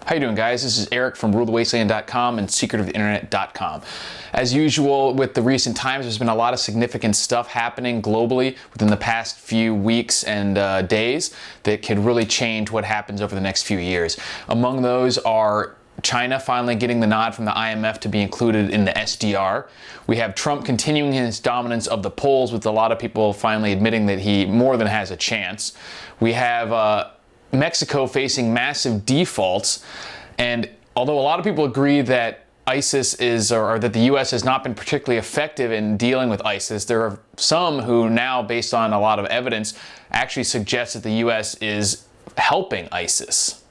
How you doing, guys? This is Eric from RuleTheWasteland.com and SecretOfTheInternet.com. As usual with the recent times, there's been a lot of significant stuff happening globally within the past few weeks and days that could really change what happens over the next few years. Among those are China finally getting the nod from the IMF to be included in the SDR. We have Trump continuing his dominance of the polls, with a lot of people finally admitting that he more than has a chance. We have Mexico facing massive defaults, and although a lot of people agree that ISIS is, or that the U.S. has not been particularly effective in dealing with ISIS, there are some who now, based on a lot of evidence, actually suggest that the U.S. is helping ISIS.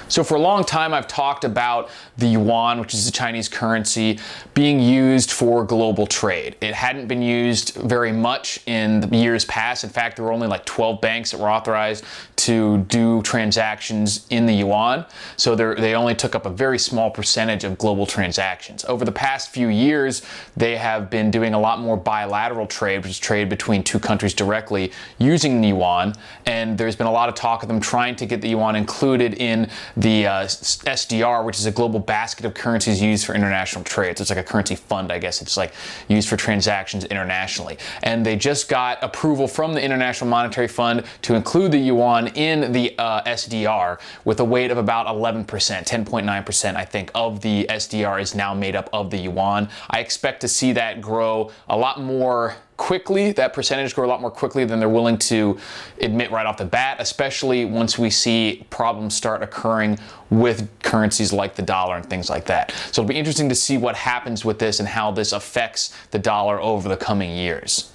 So for a long time, I've talked about the Yuan, which is the Chinese currency, being used for global trade. It hadn't been used very much in the years past. In fact, there were only like 12 banks that were authorized to do transactions in the Yuan. So they only took up a very small percentage of global transactions. Over the past few years, they have been doing a lot more bilateral trade, which is trade between two countries directly using the Yuan. And there's been a lot of talk of them trying to get the Yuan included in the SDR, which is a global basket of currencies used for international trade. So it's like a currency fund, I guess. It's like used for transactions internationally. And they just got approval from the International Monetary Fund to include the Yuan in the SDR with a weight of about 11%, 10.9%, I think, of the SDR is now made up of the Yuan. I expect to see that grow a lot more quickly, that percentage grow a lot more quickly than they're willing to admit right off the bat, especially once we see problems start occurring with currencies like the dollar and things like that. So it'll be interesting to see what happens with this and how this affects the dollar over the coming years.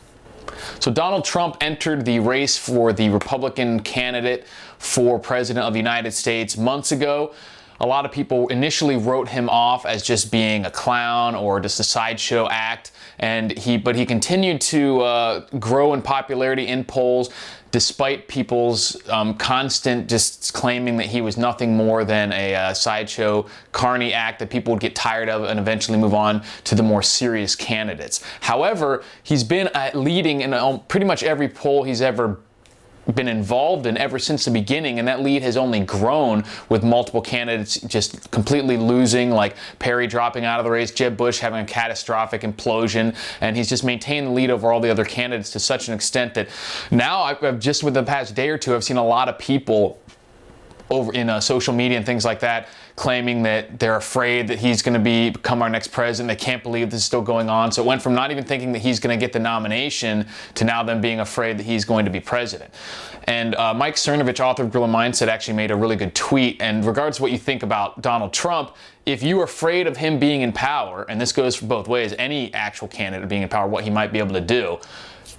So Donald Trump entered the race for the Republican candidate for President of the United States months ago. A lot of people initially wrote him off as just being a clown or just a sideshow act, but he continued to grow in popularity in polls, despite people's constant just claiming that he was nothing more than a sideshow carny act that people would get tired of and eventually move on to the more serious candidates. However, he's been leading in pretty much every poll he's ever been involved in ever since the beginning, and that lead has only grown with multiple candidates just completely losing, like Perry dropping out of the race, Jeb Bush having a catastrophic implosion, and he's just maintained the lead over all the other candidates to such an extent that now I've just with the past day or two, I've seen a lot of people over in social media and things like that claiming that they're afraid that he's going to become our next president. They can't believe this is still going on. So it went from not even thinking that he's going to get the nomination to now them being afraid that he's going to be president. And Mike Cernovich, author of Guerrilla Mindset, actually made a really good tweet. And regardless of what you think about Donald Trump, if you're afraid of him being in power, and this goes for both ways, any actual candidate being in power, what he might be able to do,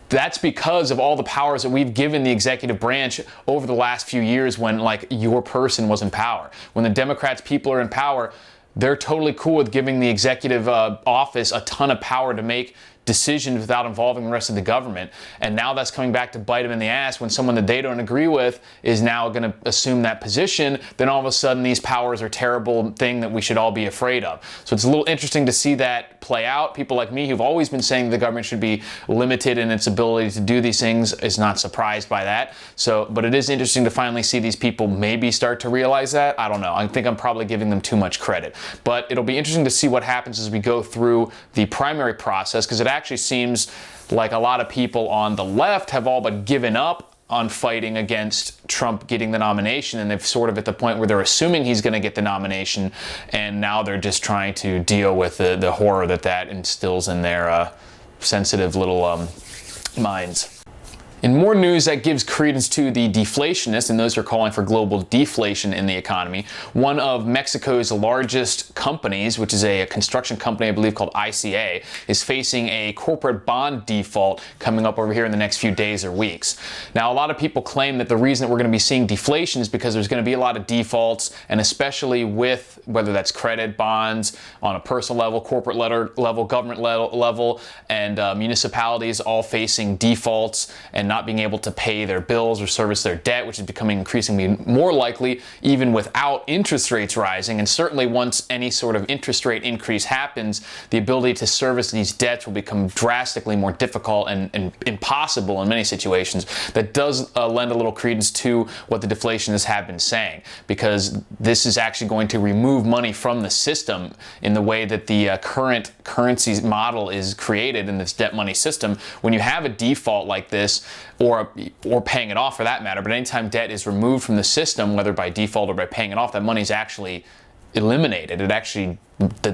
that's because of all the powers that we've given the executive branch over the last few years when, like, your person was in power. When the Democrats people are in power, they're totally cool with giving the executive office a ton of power to make decisions without involving the rest of the government. And now that's coming back to bite them in the ass when someone that they don't agree with is now going to assume that position. Then all of a sudden these powers are a terrible thing that we should all be afraid of. So it's a little interesting to see that play out. People like me who've always been saying the government should be limited in its ability to do these things is not surprised by that. So, but it is interesting to finally see these people maybe start to realize that. I don't know. I think I'm probably giving them too much credit. But it'll be interesting to see what happens as we go through the primary process, because it actually seems like a lot of people on the left have all but given up on fighting against Trump getting the nomination, and they've sort of at the point where they're assuming he's going to get the nomination, and now they're just trying to deal with the horror that instills in their sensitive little minds. In more news that gives credence to the deflationists and those who are calling for global deflation in the economy, one of Mexico's largest companies, which is a construction company, I believe, called ICA, is facing a corporate bond default coming up over here in the next few days or weeks. Now, a lot of people claim that the reason that we're going to be seeing deflation is because there's going to be a lot of defaults, and especially with whether that's credit, bonds, on a personal level, corporate level, government level, and municipalities all facing defaults and not being able to pay their bills or service their debt, which is becoming increasingly more likely even without interest rates rising. And certainly once any sort of interest rate increase happens, the ability to service these debts will become drastically more difficult and impossible in many situations. That does lend a little credence to what the deflationists have been saying, because this is actually going to remove money from the system in the way that the current currency model is created in this debt money system. When you have a default like this, or paying it off for that matter, but anytime debt is removed from the system, whether by default or by paying it off, that money is actually eliminated. It actually,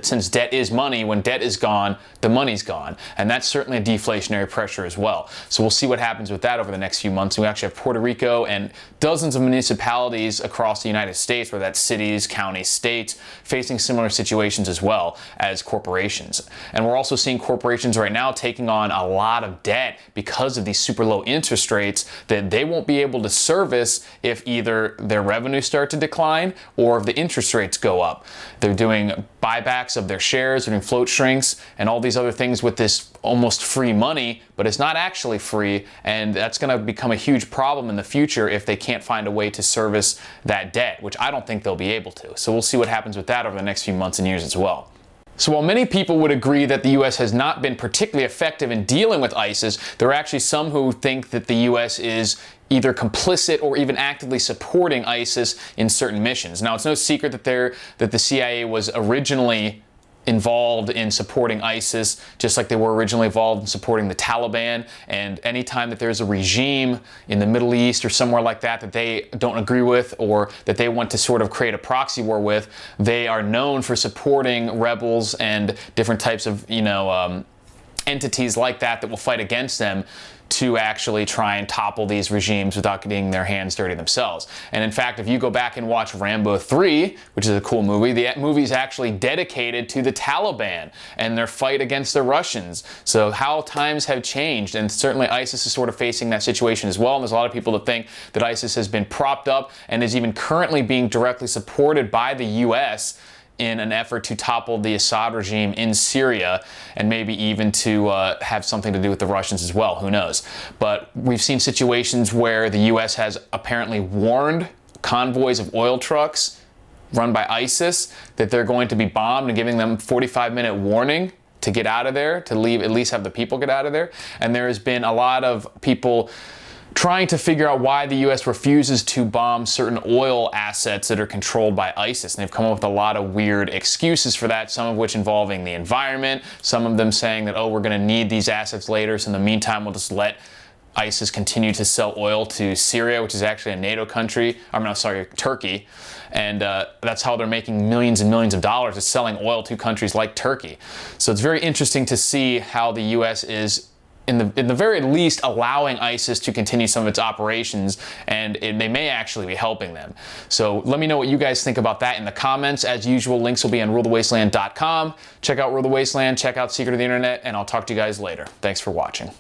since debt is money, when debt is gone, the money's gone. And that's certainly a deflationary pressure as well. So we'll see what happens with that over the next few months. We actually have Puerto Rico and dozens of municipalities across the United States, whether that's cities, counties, states, facing similar situations as well as corporations. And we're also seeing corporations right now taking on a lot of debt because of these super low interest rates that they won't be able to service if either their revenues start to decline or if the interest rates go up. They're doing buybacks of their shares, they're doing float shrinks, and all these other things with this almost free money, but it's not actually free, and that's going to become a huge problem in the future if they can't find a way to service that debt, which I don't think they'll be able to. So we'll see what happens with that over the next few months and years as well. So while many people would agree that the U.S. has not been particularly effective in dealing with ISIS, there are actually some who think that the U.S. is either complicit or even actively supporting ISIS in certain missions. Now, it's no secret that the CIA was originally involved in supporting ISIS, just like they were originally involved in supporting the Taliban. And anytime that there's a regime in the Middle East or somewhere like that that they don't agree with, or that they want to sort of create a proxy war with, they are known for supporting rebels and different types of, entities like that will fight against them to actually try and topple these regimes without getting their hands dirty themselves. And in fact, if you go back and watch Rambo 3, which is a cool movie, the movie is actually dedicated to the Taliban and their fight against the Russians. So how times have changed, and certainly ISIS is sort of facing that situation as well. And there's a lot of people that think that ISIS has been propped up and is even currently being directly supported by the U.S. in an effort to topple the Assad regime in Syria, and maybe even to have something to do with the Russians as well. Who knows? But we've seen situations where the U.S. has apparently warned convoys of oil trucks run by ISIS that they're going to be bombed, and giving them 45-minute warning to get out of there, to leave, at least have the people get out of there. And there has been a lot of people trying to figure out why the U.S. refuses to bomb certain oil assets that are controlled by ISIS. And they've come up with a lot of weird excuses for that, some of which involving the environment, some of them saying that, oh, we're going to need these assets later, so in the meantime, we'll just let ISIS continue to sell oil to Syria, which is actually a NATO country. Turkey. And that's how they're making millions and millions of dollars, is selling oil to countries like Turkey. So it's very interesting to see how the U.S. is in the very least allowing ISIS to continue some of its operations, and they may actually be helping them. So let me know what you guys think about that in the comments. As usual, links will be on rulethewasteland.com. Check out Rule the Wasteland, check out Secret of the Internet, and I'll talk to you guys later. Thanks for watching.